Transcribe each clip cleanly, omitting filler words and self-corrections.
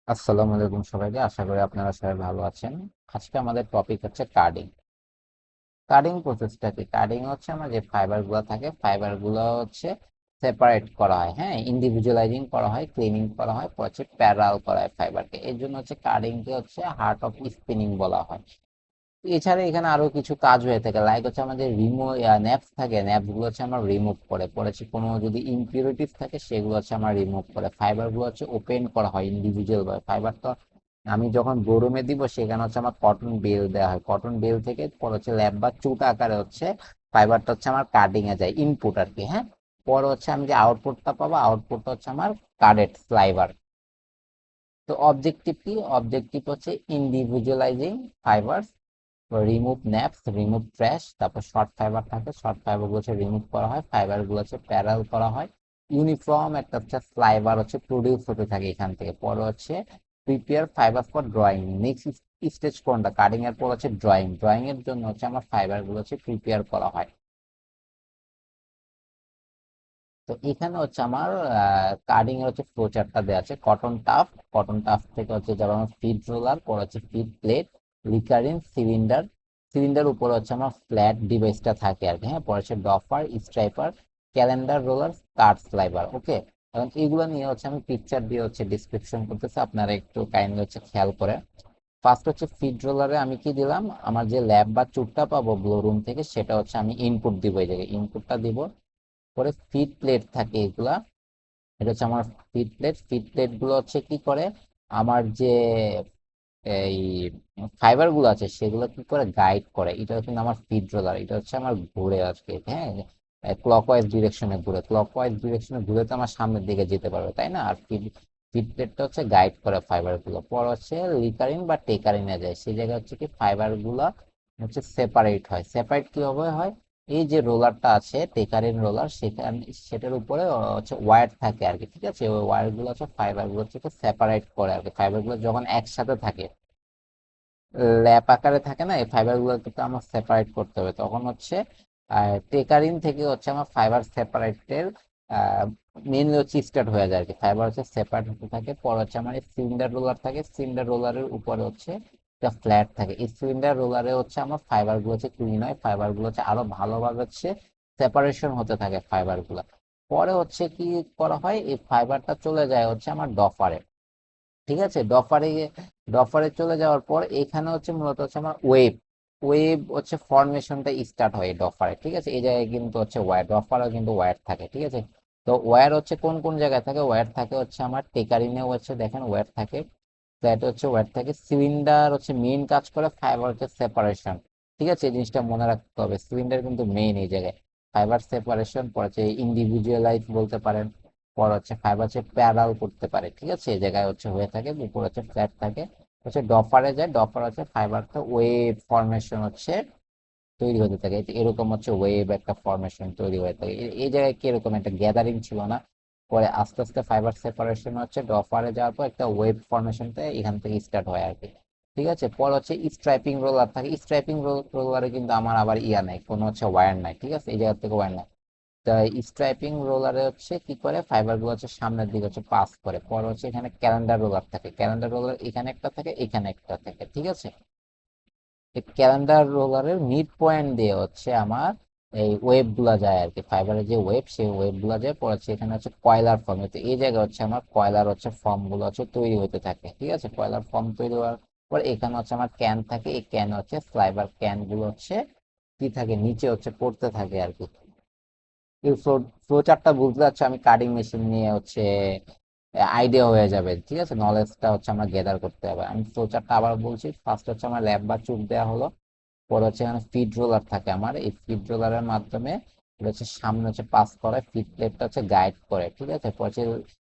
আসসালামু আলাইকুম সবাইকে, আশা করি আপনারা সবাই ভালো আছেন। আজকে আমাদের টপিক হচ্ছে কার্ডিং। কার্ডিং প্রসেসটা কি? কার্ডিং হচ্ছে আমরা যে ফাইবার গুলো থাকে, ফাইবার গুলো হচ্ছে সেপারেট করা হয়, হ্যাঁ, ইন্ডিভিজুয়ালাইজিং করা হয়, ক্লিনিং করা হয়, পরে হচ্ছে প্যারাল করা হয় ফাইবারকে। এর জন্য হচ্ছে কার্ডিং কে হচ্ছে হার্ট অফ স্পিনিং বলা হয়। এছাড়া এখানে আরো কিছু কাজ হয়ে থাকে, লাইক হচ্ছে আমাদের ন্যাপস থাকে, ন্যাপস গুলো হচ্ছে আমরা রিমুভ করে, পড়েছি কোনো যদি ইমপিউরিটিস থাকে সেগুলো হচ্ছে আমরা রিমুভ করে, ফাইবার গুলো হচ্ছে ওপেন করা হয় ইন্ডিভিজুয়াল ভাবে। ফাইবার তো আমি যখন বোরোমে দিব সেখানে হচ্ছে আমার কটন বেল দেওয়া হয়, কটন বেল থেকে পরে হচ্ছে ল্যাব বা চুট আকারে হচ্ছে ফাইবারটা হচ্ছে আমার কাটিং এ যায়, ইনপুট আর কি, হ্যাঁ। পরে হচ্ছে আমি যে আউটপুটটা পাবো, আউটপুটটা হচ্ছে আমার কার্ডেড স্লাইভার। তো অবজেক্টিভ কি? অবজেক্টিভ হচ্ছে individualising fibre, remove neps, remove trash, তারপর শর্ট ফাইবার থাকে, শর্ট ফাইবার গুলো হচ্ছে রিমুভ করা হয়, ফাইবার গুলো হচ্ছে প্যারাল করা হয়, ইউনিফর্ম একটা হচ্ছে ফ্লাইবার হচ্ছে প্রডিউস হতে থাকে এখান থেকে। পরে হচ্ছে prepare fibre for drawing. Next stage কোনটা? কাটিং এর পর হচ্ছে ড্রয়িং। ড্রয়িং এর জন্য হচ্ছে আমার ফাইবার গুলো হচ্ছে প্রিপেয়ার করা হয়। তো এখানে হচ্ছে আমার কার্ডিং এর হচ্ছে ফ্লো চার্টটা দেওয়া আছে। কটন টাফ, কটন টাফ থেকে হচ্ছে যেমন ফিড রোলার, পর হচ্ছে feed plate, recurring cylinder, cylinder উপরে হচ্ছে আমার ফ্ল্যাট ডিভাইসটা থাকে আর কি, হ্যাঁ। পরে হচ্ছে ডফার, স্ট্রাইপার, ক্যালেন্ডার রোলার, কার্ড স্লাইভার, ওকে। এখন এগুলো নিয়ে হচ্ছে আমি পিকচার দিয়ে হচ্ছে ডিসক্রিপশন করতেছি, আপনারা একটু কাইন্ডলি হচ্ছে খেয়াল করে। ফার্স্ট হচ্ছে ফিড রোলারে আমি কি দিলাম, আমার যে ল্যাব বা চুটটা পাবো ব্লো রুম থেকে সেটা হচ্ছে আমি ইনপুট দিব, এই জায়গায় ইনপুটটা দিব। পরে ফিড প্লেট থাকে এগুলা, এটা হচ্ছে আমার ফিড প্লেট। ফিড প্লেট গুলো হচ্ছে কি করে, আমার যে এই ফাইবার গুলো আছে সেগুলো কি করে গাইড করে। এটা কিন্তু আমার ফিড রোলার, এটা হচ্ছে আমার ঘুরে আজকে, হ্যাঁ, ক্লকওয়াইজ ডিরেকশনে ঘুরে, ক্লকওয়াইজ ডিরেকশনে ঘুরে তো আমার সামনের দিকে যেতে পারবে, তাই না? আর ফিড ফিড প্লেটটা হচ্ছে গাইড করে ফাইবার গুলো। পর হচ্ছে লিকারিন বা টেকারিনে যায়, সেই জায়গায় হচ্ছে কি ফাইবার গুলো হচ্ছে সেপারেট হয়। সেপারেট কিভাবে হয়? এই যে রোলারটা আছে, টেকারিন রোলার, সেখানে সেটার উপরে হচ্ছে ওয়্যার থাকে আর কি, ঠিক আছে। ওই ওয়্যার গুলো হচ্ছে ফাইবার গুলো থেকে সেপারেট করে আর কি। ফাইবার গুলো যখন একসাথে থাকে, ল্যাপ আকারে থাকে না, এই ফাইবার গুলো কিন্তু আমার সেপারেট করতে হবে, তখন হচ্ছে টেকারিন থেকে হচ্ছে আমার ফাইবার সেপারেটের মেনলি হচ্ছে স্টার্ট হয়ে যায় আর কি। ফাইবার হচ্ছে সেপারেট হতে থাকে। পর হচ্ছে আমার সিলিন্ডার রোলার থাকে, সিলিন্ডার রোলারের উপরে হচ্ছে একটা ফ্ল্যাট থাকে। এই সিলিন্ডার রোলারে হচ্ছে আমার ফাইবার গুলো হচ্ছে ক্লিন হয়, ফাইবার গুলো হচ্ছে আরো ভালোভাবে হচ্ছে সেপারেশন হতে থাকে ফাইবার গুলা। পরে হচ্ছে কি করা হয়, এই ফাইবারটা চলে যায় হচ্ছে আমার ডফারে, ঠিক আছে। ডফারে ডফারে চলে যাওয়ার পর এখানে হচ্ছে মূলত হচ্ছে আমার ওয়েব, ওয়েব হচ্ছে ফরমেশনটা স্টার্ট হয় ডফারে, ঠিক আছে। এই জায়গায় কিন্তু হচ্ছে ওয়্যার, ডফারেও কিন্তু ওয়্যার থাকে, ঠিক আছে। তো ওয়্যার হচ্ছে কোন কোন জায়গায় থাকে? ওয়্যার থাকে হচ্ছে আমার টেকারিনেও হচ্ছে দেখেন ওয়্যার থাকে, ফ্ল্যাট হচ্ছে ওয়্যার থাকে। সিলিন্ডার হচ্ছে মেইন কাজ করে, ফাইবার হচ্ছে সেপারেশন, ঠিক আছে। এই জিনিসটা মনে রাখতে হবে, সিলিন্ডার কিন্তু মেইন এই জায়গায়। ফাইবার সেপারেশন, পর হচ্ছে ইন্ডিভিজুয়ালাইজ বলতে পারেন, পর হচ্ছে ফাইবার হচ্ছে প্যারাল করতে পারে, ঠিক আছে। এই জায়গায় হচ্ছে হয়ে থাকে, উপর হচ্ছে ফ্ল্যাট থাকে, হচ্ছে ডফারে যায়। ডফার হচ্ছে ফাইবারটা ওয়েভ ফরমেশন হচ্ছে তৈরি হতে থাকে, এরকম হচ্ছে ওয়েভ একটা ফরমেশন তৈরি হয়ে থাকে। এই জায়গায় কি এরকম একটা গ্যাদারিং ছিল না, পরে আস্তে আস্তে ফাইবার সেপারেশন হচ্ছে ডফারে যাওয়ার পর একটা ওয়েভ ফরমেশনটা এখান থেকে স্টার্ট হয় আর কি, ঠিক আছে। পর হচ্ছে স্ট্রাইপিং রোলার থাকে, স্ট্রাইপিং রোলারে কিন্তু আমার আবার ইয়া নাই, কোনো হচ্ছে ওয়্যার নাই, ঠিক আছে, এই জায়গা থেকে ওয়্যার নাই। তা স্ট্রাইপিং রোলারে হচ্ছে কি করে, ফাইবার গুলো হচ্ছে সামনের দিকে হচ্ছে পাস করে। পরে হচ্ছে এখানে ক্যালেন্ডার রোলার থাকে, ক্যালেন্ডার রোলার এখানে একটা থাকে, এখানে একটা থাকে, ঠিক আছে। ক্যালেন্ডার রোলারের মিড পয়েন্ট দিয়ে হচ্ছে আমার এই ওয়েব গুলা যায় আর কি, ফাইবারের যে ওয়েব, সেই ওয়েব গুলা যায়। পরে হচ্ছে এখানে হচ্ছে কয়লার ফর্ম, তো এই জায়গায় হচ্ছে আমার কয়লার হচ্ছে ফর্ম গুলো হচ্ছে তৈরি হতে থাকে, ঠিক আছে। কয়লার ফর্ম তৈরি হওয়ার পর এখানে হচ্ছে আমার ক্যান থাকে, এই ক্যান হচ্ছে ফ্লাইবার ক্যান গুলো হচ্ছে কি থাকে, নিচে হচ্ছে পড়তে থাকে আর কি। এই ফ্লো চার্টটা বুঝতে পারছো, আমি কাটিং মেশিন নিয়ে হচ্ছে আইডিয়া হয়ে যাবে, ঠিক আছে। নলেজটা হচ্ছে আমরা গেদার করতে হবে। আমি ফ্লো চার্টটা আবার বলছি, ফার্স্ট হচ্ছে আমার ল্যাব বা চুপ দেওয়া হলো, পরে হচ্ছে এখানে ফিড রোলার থাকে আমার, এই ফিড রোলারের মাধ্যমে এটা হচ্ছে সামনে হচ্ছে পাস করে, ফিড প্লেটটা হচ্ছে গাইড করে, ঠিক আছে। পরে হচ্ছে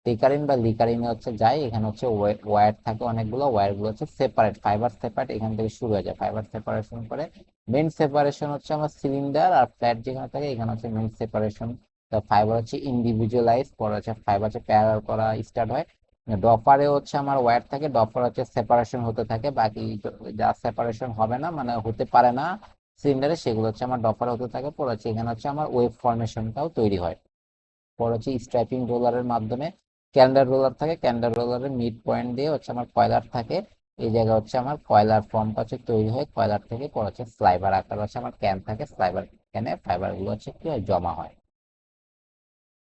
টেকারিন বা লিকারিনে হচ্ছে যায়, এখানে হচ্ছে ওয়্যার থাকে অনেকগুলো, ওয়্যার গুলো হচ্ছে সেপারেট, ফাইবার সেপারেট এখান থেকে শুরু হয়ে যায়, ফাইবার সেপারেশন করে। মেন সেপারেশন হচ্ছে আমার সিলিন্ডার আর ফ্ল্যাট যেখানে থাকে, এখানে হচ্ছে মেন সেপারেশন। ফাইবার হচ্ছে ইন্ডিভিজুয়ালাইজ, পরে হচ্ছে ফাইবার হচ্ছে প্যারাল করা স্টার্ট হয়। ডফারে হচ্ছে আমার ওয়্যার থাকে, ডফার হচ্ছে সেপারেশন হতে থাকে, বাকি যা সেপারেশন হবে না মানে হতে পারে না সিলিন্ডারে, সেগুলো হচ্ছে আমার ডফার হতে থাকে। পরে হচ্ছে এখানে হচ্ছে আমার ওয়েভ ফরমেশনটাও তৈরি হয়। পরে হচ্ছে স্ট্রাইপিং রোলারের মাধ্যমে ক্যালেন্ডার রোলার থাকে, ক্যালেন্ডার রোলারের মিড পয়েন্ট দিয়ে হচ্ছে আমার কয়লার থাকে। এই জায়গা হচ্ছে আমার কয়লার ফর্মটা হচ্ছে তৈরি হয়, কয়লার থেকে পরে হচ্ছে স্লাইবার আকার হচ্ছে আমার ক্যান থাকে, স্লাইবার ক্যানে ফাইবার গুলো হচ্ছে কি হয়, জমা হয়।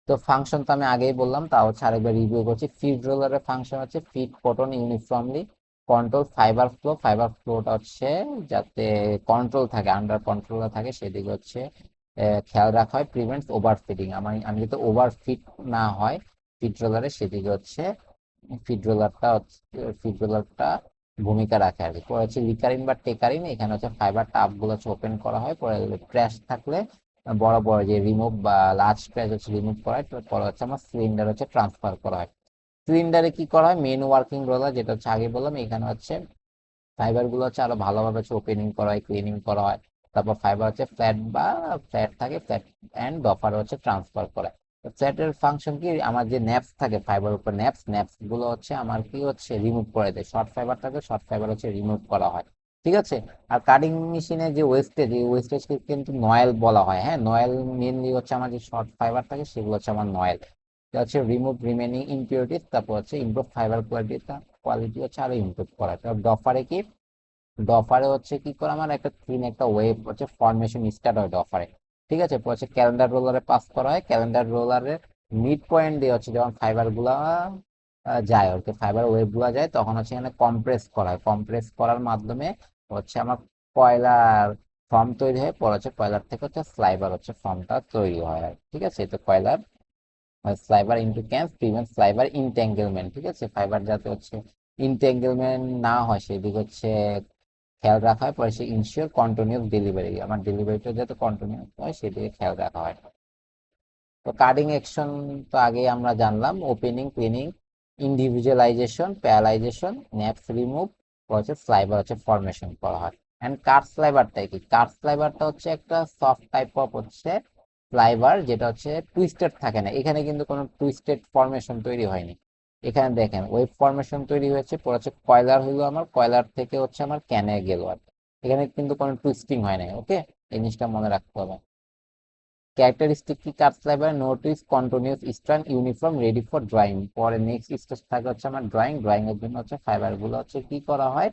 তো ফাংশন তো আমি আগেই বললাম, তা হচ্ছে আরেকবার রিভিউ করছি। ফিড রোলারের ফাংশন হচ্ছে feed cotton uniformly, control fibre flow. Fibre ফ্লোটা হচ্ছে যাতে কন্ট্রোল থাকে, আন্ডার কন্ট্রোলে থাকে, সেদিকে হচ্ছে খেয়াল রাখা হয়। প্রিভেন্টস ওভার ফিডিং, আমি যাতে ওভার ফিট না হয় ফিড রোলারে, সেদিকে হচ্ছে ফিড রোলারটা ভূমিকা রাখে আর কি। পরে হচ্ছে লিকারিন বা টেকারিন, এখানে হচ্ছে ফাইবার টাপ গুলো হচ্ছে ওপেন করা হয়, পরে ক্র্যাশ থাকলে বড় বড় যে রিমুভ বা লার্জ স্ক্র্যাচ হচ্ছে রিমুভ করা হয়, পরে হচ্ছে আমার সিলিন্ডার হচ্ছে ট্রান্সফার করা হয়। সিলিন্ডারে কি করা হয়, মেন ওয়ার্কিং রোলার যেটা হচ্ছে আগে বললাম, এখানে হচ্ছে ফাইবার গুলো হচ্ছে আরো ভালোভাবে হচ্ছে ওপেনিং করা হয়, ক্লিনিং করা হয়। তারপর ফাইবার হচ্ছে ফ্ল্যাট থাকে, ফ্ল্যাট এন্ড ডফার হচ্ছে ট্রান্সফার করা হয়। ফ্ল্যাটের ফাংশন কি, আমার যে ন্যাপস থাকে ফাইবার উপর, ন্যাপস গুলো হচ্ছে আমার কি হচ্ছে রিমুভ করে দেয়। শর্ট ফাইবার থাকে, শর্ট ফাইবার হচ্ছে রিমুভ করা হয়, ঠিক আছে। আর কাটিং মেশিনে যে ওয়েস্টেজ, এই ওয়েস্টেজকে কিন্তু নয়েল বলা হয়। হ্যাঁ, নয়েল মেনলি হচ্ছে আমার যে শর্ট ফাইবার থাকে সেগুলো হচ্ছে আমার নয়েল। এটা হচ্ছে রিমুভ রিমেনিং ইমপিউরিটিস, তারপর হচ্ছে ইমপ্রুভ ফাইবার কোয়ালিটি হচ্ছে আরো ইমপ্রুভ করা। ডফারে কি, ডফারে হচ্ছে কি করে, আমার একটা থিন একটা ওয়েভ হচ্ছে ফরমেশন স্টার্ট হয় ডফারে, ঠিক আছে। পরে হচ্ছে ক্যালেন্ডার রোলারে পাস করা হয়, ক্যালেন্ডার রোলারের মিড পয়েন্ট দিয়ে হচ্ছে যখন ফাইবার গুলা যায় আর কি, ফাইবার ওয়েভ গুলা যায়, তখন হচ্ছে এখানে কম্প্রেস করা হয়। কম্প্রেস করার মাধ্যমে হচ্ছে আমার কয়লার ফর্ম তৈরি হয়, পরে হচ্ছে কয়লার থেকে হচ্ছে স্লাইবার হচ্ছে ফর্মটা তৈরি হয় আর কি, ঠিক আছে। তো কয়লার sliver into can prevent sliver entanglement, ঠিক আছে। ফাইবার যাতে হচ্ছে ইনট্যাঙ্গেলমেন্ট না হয় সেদিকে হচ্ছে খেয়াল রাখা হয়। পরে সে ইনশিওর কন্টিনিউয়াস ডেলিভারি, আমার ডেলিভারিটা যাতে কন্টিনিউয়াস হয় সেদিকে খেয়াল রাখা হয়। তো কাটিং অ্যাকশন তো আগেই আমরা জানলাম, opening, cleaning, individualisation, parallelisation, neps remove, হচ্ছে স্লাইবার হচ্ছে ফরমেশন করা হয়। এন্ড কাট স্লাইবারটা কি, কাট স্লাইবারটা হচ্ছে একটা সফট টাইপ অফ হচ্ছে স্লাইবার, যেটা হচ্ছে টুইস্টেড থাকে না। এখানে কিন্তু কোনো টুইস্টেড ফরমেশন তৈরি হয়নি। এখানে দেখেন ওয়েভ ফরমেশন তৈরি হয়েছে, পরে হচ্ছে কয়লার হইলো আমার, কয়লার থেকে হচ্ছে আমার ক্যানে গেল আর কি। এখানে কিন্তু কোনো টুইস্টিং হয় নাই, ওকে, এই জিনিসটা মনে রাখতে হবে। ক্যারেক্টারিস্টিক কি cut sliver, no twist, continuous, strand, uniform, ready for drawing. পরে নেক্সট স্টেজ থাকে হচ্ছে আমার ড্রয়িং। ড্রয়িং এর জন্য হচ্ছে ফাইবার গুলো হচ্ছে কি করা হয়,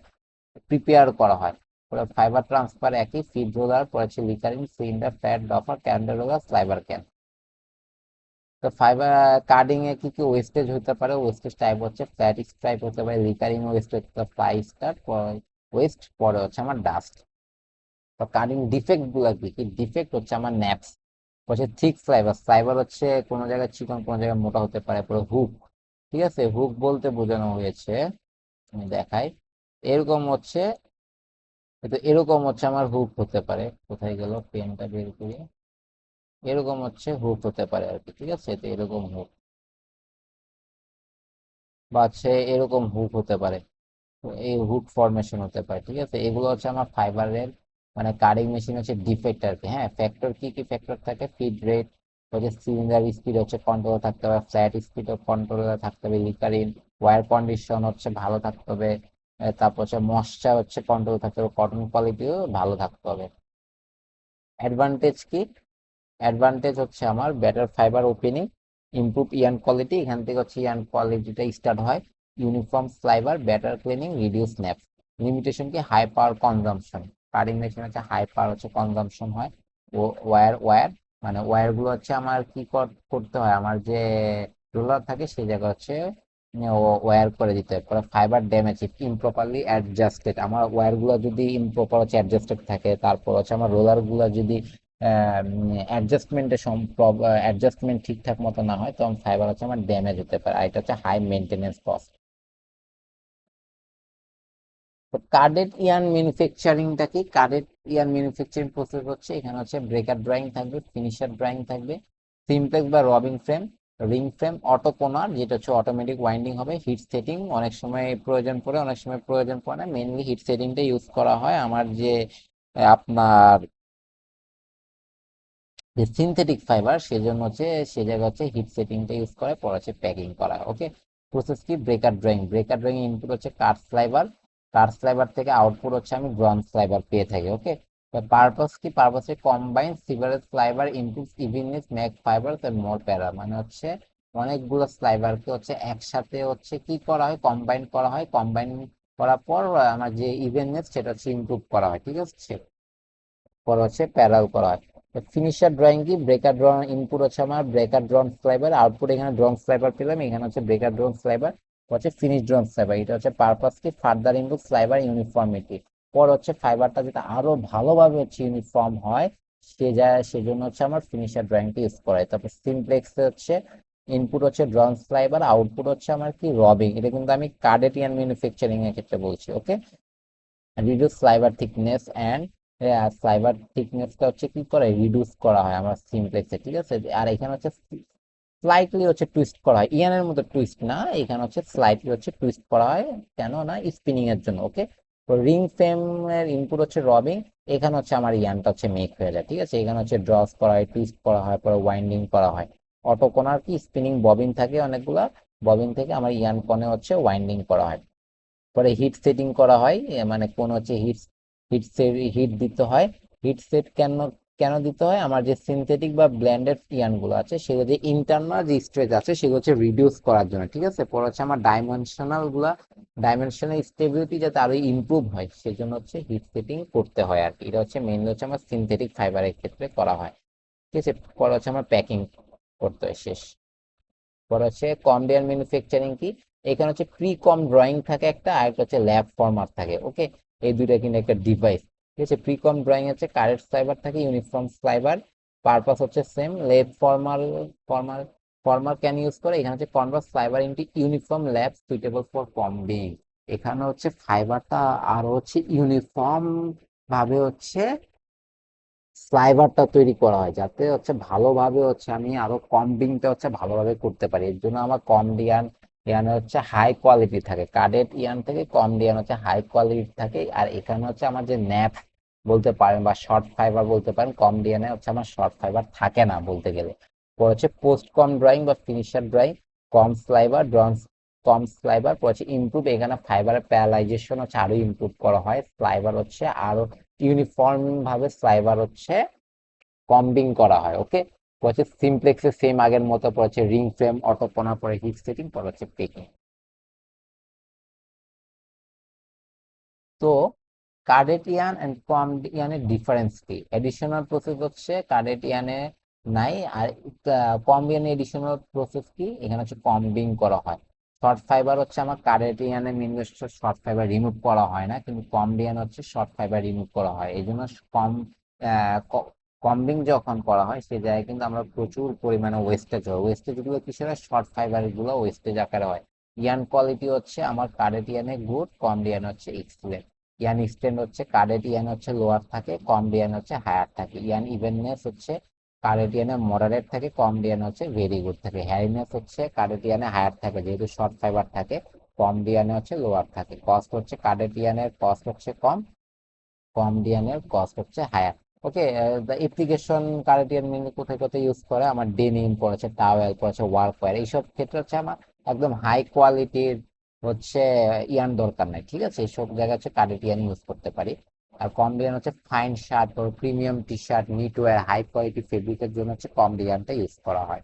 প্রিপেয়ার করা হয়। পরে ফাইবার ট্রান্সফার একই, ফিড রোলার, পরে হচ্ছে licker in, cylinder, flat, doffer, calender roller, sliver can. তো ফাইবার কার্ডিং এ কি কি ওয়েস্টেজ হতে পারে, ওয়েস্টেজ টাইপ হচ্ছে ফ্ল্যাট স্ট্রাইপ হতে পারে, licker in wastage, fly star waste, পরে হচ্ছে আমার ডাস্ট। তো কার্ডিং ডিফেক্ট গুলা কি কি, ডিফেক্ট হচ্ছে আমার ন্যাপস, হচ্ছে থিক স্লাইবার, স্লাইবার হচ্ছে কোনো জায়গায় চিকন কোনো জায়গায় মোটা হতে পারে। পরে হুক, ঠিক আছে, হুক বলতে বোঝানো হয়েছে, আমি দেখাই, এরকম হচ্ছে, তো এরকম হচ্ছে আমার হুক হতে পারে। কোথায় গেল পেনটা বের করে, এরকম হচ্ছে হুক হতে পারে আর কি, ঠিক আছে। তো এরকম হুক বা হচ্ছে এরকম হুক হতে পারে, তো এই হুক ফরমেশন হতে পারে, ঠিক আছে। এগুলো হচ্ছে আমার ফাইবারের মানে কাটিং মেশিন হচ্ছে ডিফেক্ট আর কি। হ্যাঁ, ফ্যাক্টর কি কি ফ্যাক্টর থাকে, ফিড রেট হচ্ছে, সিলিন্ডার স্পিড হচ্ছে কন্ট্রোল থাকতে হবে, ফ্ল্যাট স্পিড কন্ট্রোল থাকতে হবে, লিকারিন ওয়্যার কন্ডিশন হচ্ছে ভালো থাকতে হবে, তারপর হচ্ছে ময়শ্চার হচ্ছে কন্ট্রোল থাকতে হবে, কটন কোয়ালিটিও ভালো থাকতে হবে। অ্যাডভান্টেজ কি, অ্যাডভান্টেজ হচ্ছে আমার better fibre opening, improve yarn quality, এখান থেকে হচ্ছে ইয়ার্ন কোয়ালিটিটা স্টার্ট হয়। Uniform fibre, better cleaning, reduce snaps. Limitation কি, high power consumption, cutting machine হচ্ছে হাই পাওয়ার হচ্ছে কনজাম্পশন হয়। ও ওয়্যার মানে ওয়্যার গুলো হচ্ছে আমার কি করতে হয়, আমার যে রোলার থাকে সেই জায়গা হচ্ছে ওয়্যার করে দিতে হয়। পরে ফাইবার ড্যামেজ ইফ ইমপ্রপারলি অ্যাডজাস্টেড, আমার ওয়্যার গুলো যদি ইমপ্রপার হচ্ছে অ্যাডজাস্টেড থাকে, তারপর হচ্ছে আমার রোলার গুলো যদি অ্যাডজাস্টমেন্ট ঠিকঠাক মতো না হয়, তখন ফাইবার হচ্ছে আমার ড্যামেজ হতে পারে, আর এটা হচ্ছে হাই মেনটেনেন্স কস্ট। তো কার্ডেড ইয়ার্ন ম্যানুফ্যাকচারিংটা কি, কার্ডেড ইয়ার্ন ম্যানুফ্যাকচারিং প্রসেস হচ্ছে, এখানে হচ্ছে ব্রেকার ড্রয়িং থাকবে, ফিনিশার ড্রয়িং থাকবে, সিমপ্লেক্স বা রবিং ফ্রেম, রিং ফ্রেম, অটোপোনার যেটা হচ্ছে অটোমেটিক ওয়াইন্ডিং হবে, হিট সেটিং অনেক সময় প্রয়োজন পড়ে, অনেক সময় প্রয়োজন পড়ে না, মেইনলি হিট সেটিংটা ইউজ করা হয়। আমার যে আপনার যে সিনথেটিক ফাইবার সেজন্য হচ্ছে সে জায়গা হচ্ছে হিট সেটিংটা ইউজ করে, পরে হচ্ছে প্যাকিং করা, ওকে। প্রসেস কি, breaker drawing, breaker drawing input হচ্ছে কাঠ স্লাইবার, কাঠ স্লাইবার থেকে আউটপুট হচ্ছে আমি ব্রঞ্জ স্লাইবার পেয়ে থাকি, ওকে। পারপাস কি, পারপাসে combine several sliver input evenness make fibre more para, মানে হচ্ছে অনেকগুলো স্লাইভারকে হচ্ছে একসাথে হচ্ছে কি করা হয়, কম্বাইন করা হয়। কম্বাইন করার পর আমার যে ইভেননেস সেটা হচ্ছে ইমপ্রুভ করা হয়, ঠিক আছে। পর হচ্ছে প্যারাল করা হয়। ফিনিশার ড্রয়িং কি, ব্রেকার ড্রন ইনপুট হচ্ছে আমার ব্রেকার ড্রন স্লাইভার, আউটপুট এখানে ড্রন স্লাইভার পেলাম, এখানে হচ্ছে ব্রেকার ড্রন স্লাইভার, হচ্ছে ফিনিশ ড্রন স্লাইভার। এটা হচ্ছে পারপাস কি, ফার্দার ইনপুট স্লাইভার ইউনিফর্মিটি। পর হচ্ছে ফাইবারটা যাতে আরো ভালোভাবে হচ্ছে ইউনিফর্ম হয়, সেজন্য হচ্ছে আমার ফিনিশার ড্রয়িংটি ইউজ করা হয়। তারপর সিমপ্লেক্স হচ্ছে ইনপুট হচ্ছে ড্রন স্লাইভার, আউটপুট হচ্ছে আমার কি রবিং। এটা কিন্তু আমি কার্ডেটিয়ান ম্যানুফ্যাকচারিং এর ক্ষেত্রে বলছি, okay. Reduce sliver thickness and sliver থিকনেসটা হচ্ছে কি করে, রিডিউস করা হয় আমার সিমপ্লেক্সে, ঠিক আছে। আর এখানে হচ্ছে স্লাইটলি হচ্ছে টুইস্ট করা হয়, ইয়ানের মতো টুইস্ট না, এখানে হচ্ছে স্লাইটলি হচ্ছে টুইস্ট করা হয়, কেন না, স্পিনিং এর জন্য, ওকে। তো রিং ফ্রেম এর ইনপুট হচ্ছে রবিং, এখানে হচ্ছে আমার ইয়ানটা হচ্ছে মেক হয়ে যায়, ঠিক আছে। এখানে হচ্ছে ড্রস করা হয়, টুইস্ট করা হয়, পরে ওয়াইন্ডিং করা হয়। অটোকোনার কি, স্পিনিং ববিন থাকে অনেকগুলা, ববিন থেকে আমার ইয়ান কনে হচ্ছে ওয়াইন্ডিং করা হয়। পরে হিট সেটিং করা হয়, মানে কোন হচ্ছে হিট হিট হিট দিতে হয়। হিট সেট কেন কেন দিতে হয়, আমার যে সিনথেটিক বা ব্লেন্ডেড ইয়ান গুলো আছে সেগুলো যে ইন্টারনাল যে স্ট্রেচ আছে সেগুলো হচ্ছে রিডিউস করার জন্য, ঠিক আছে। পরে হচ্ছে আমার ডাইমেনশনাল স্টেবিলিটি যাতে আরো ইমপ্রুভ হয় সেজন্য হচ্ছে হিট সেটিং করতে হয় আর কি। এটা হচ্ছে মেইনলি হচ্ছে আমার সিনথেটিক ফাইবারের ক্ষেত্রে করা হয়, ঠিক আছে। পরে হচ্ছে আমার প্যাকিং করতে হয়, শেষ। পরে হচ্ছে কম্বিয়ার ম্যানুফ্যাকচারিং কি, এখানে হচ্ছে প্রি কম ড্রয়িং থাকে একটা, আর একটা হচ্ছে ল্যাব ফরম্যাট থাকে, ওকে। এই দুইটা কিন্তু একটা ডিভাইস, ঠিক আছে। প্রি কম ড্রয়িং হচ্ছে কারেক্ট স্লাইভার থাকে, ইউনিফর্ম স্লাইভার, পারপাস হচ্ছে same, lab formal former can use করে। এখানে হচ্ছে Converse sliver into uniform lab suitable for combing. এখানে হচ্ছে ফাইবারটা আরো হচ্ছে ইউনিফর্ম ভাবে হচ্ছে স্লাইভারটা তৈরি করা হয়, যাতে হচ্ছে ভালোভাবে হচ্ছে আমি আরো কম্বিংটা হচ্ছে ভালোভাবে করতে পারি। এর জন্য আমার কমডিয়ান ইয়ান হচ্ছে হাই কোয়ালিটি থাকে, কাডেট ইয়ান থেকে কমডিয়ান হচ্ছে হাই কোয়ালিটি থাকে। আর এখানে হচ্ছে আমার যে ন্যাপ বলতে পারেন বা শর্ট ফাইবার বলতে পারেন, কমডিয়ানে হচ্ছে আমার শর্ট ফাইবার থাকে না বলতে গেলে। পর হচ্ছে পোস্ট কম ড্রয়িং বা ফিনিশার ড্রয়িং, কম স্লাইভার ড্রন, কম স্লাইভার। পর হচ্ছে ইমপ্রুভ, এখানে ফাইবারের প্যারালাইজেশন হচ্ছে আরো ইমপ্রুভ করা হয়, স্লাইভার হচ্ছে আরো ইউনিফর্ম ভাবে স্লাইভার হচ্ছে কম্বিং করা হয়, ওকে। হচ্ছে সিমপ্লেক্সে সেম আগের মতো, পড়ছে রিং ফ্রেম, অটোপনা, পরে হিট সেটিং, পরে হচ্ছে পেকিং। তো কার্ডেটিয়ান এন্ড কমডিয়ানের ডিফারেন্স কি, এডিশনাল প্রসেস হচ্ছে কার্ডেটিয়ানে নাই, আর কম্বিয়ানে এডিশনাল প্রসেস কি, এখানে হচ্ছে কম্বিং করা হয়। শর্ট ফাইবার হচ্ছে আমার কার্ডেটিয়ানে মেনলি শর্ট ফাইবার রিমুভ করা হয় না, কিন্তু কমডিয়ান হচ্ছে শর্ট ফাইবার রিমুভ করা হয়। এই জন্য কম কম্বিং যখন করা হয় সে জায়গায় কিন্তু আমরা প্রচুর পরিমাণে ওয়েস্টেজ হয়, ওয়েস্টেজ গুলো কিসের হয়, শর্ট ফাইবার গুলো ওয়েস্টেজ আকারে হয়। ইয়ান কোয়ালিটি হচ্ছে আমার কার্ডেটিয়ানে গুড, কমডিয়ান হচ্ছে এক্সিলেন্ট। ইয়ান এক্সটেন্ড হচ্ছে কার্ডেটিয়ান হচ্ছে লোয়ার থাকে, কমডিয়ান হচ্ছে হায়ার থাকে। ইয়ান ইভেননেস হচ্ছে কার্ডেটিয়ানে মডারেট থাকে, কমডিয়ান হচ্ছে ভেরি গুড থাকে। হ্যারিনেস হচ্ছে কার্ডেটিয়ানে হায়ার থাকে যেহেতু শর্ট ফাইবার থাকে, কমডিয়ানে হচ্ছে লোয়ার থাকে। কস্ট হচ্ছে কার্ডেটিয়ানের কস্ট হচ্ছে কম, কমডিয়ানের কস্ট হচ্ছে higher, okay. The application carded yarn mainly কোথায় কোথায় ইউজ করে, আমার ডেনিম পড়েছে, টাওয়েল পড়েছে, ওয়ার্কওয়্যার, এইসব ক্ষেত্রে হচ্ছে আমার একদম হাই কোয়ালিটির হচ্ছে ইয়ান দরকার নাই, ঠিক আছে। এইসব জায়গায় হচ্ছে কার্ডেটিয়ান ইউজ করতে পারি। আর কমডিয়ান হচ্ছে fine shirt, premium T shirt, knitwear, high quality ফেব্রিকের জন্য হচ্ছে কমডিয়ানটা ইউজ করা হয়।